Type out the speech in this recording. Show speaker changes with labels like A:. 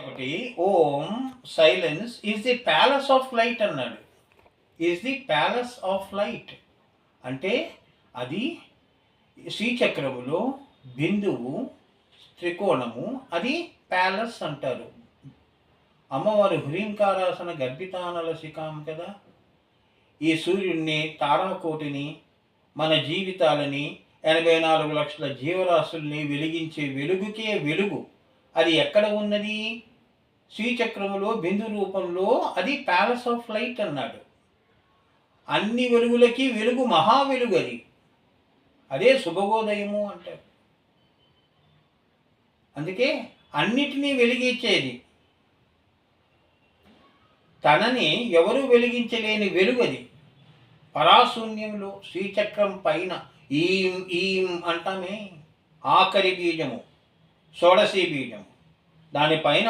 A: ఒకటి ఓం silence is the palace of light అన్నాడు. Is the palace of light అంటే అది శ్రీచక్రములో బిందువు త్రికోణము, అది ప్యాలెస్ అంటారు. అమ్మవారు హ్రీంకారాసన గర్భితానల శిఖాం కదా. ఈ సూర్యుడిని, తారాకోటిని, మన జీవితాలని, 84 లక్షల జీవరాశుల్ని వెలిగించే వెలుగుకే వెలుగు. అది ఎక్కడ ఉన్నది? శ్రీచక్రములో బిందు రూపంలో, అది ప్యాలెస్ ఆఫ్ లైట్ అన్నాడు. అన్ని వెలుగులకి వెలుగు, మహా వెలుగు అది. అదే శుభగోదయము అంటారు. అందుకే అన్నిటినీ వెలిగించేది. తనని ఎవరు వెలిగించలేని వెలుగది. పరాశూన్యంలో శ్రీచక్రం పైన ఈం ఈం అంటామే, ఆఖరి బీజము, షోడశీ బీజము, దానిపైన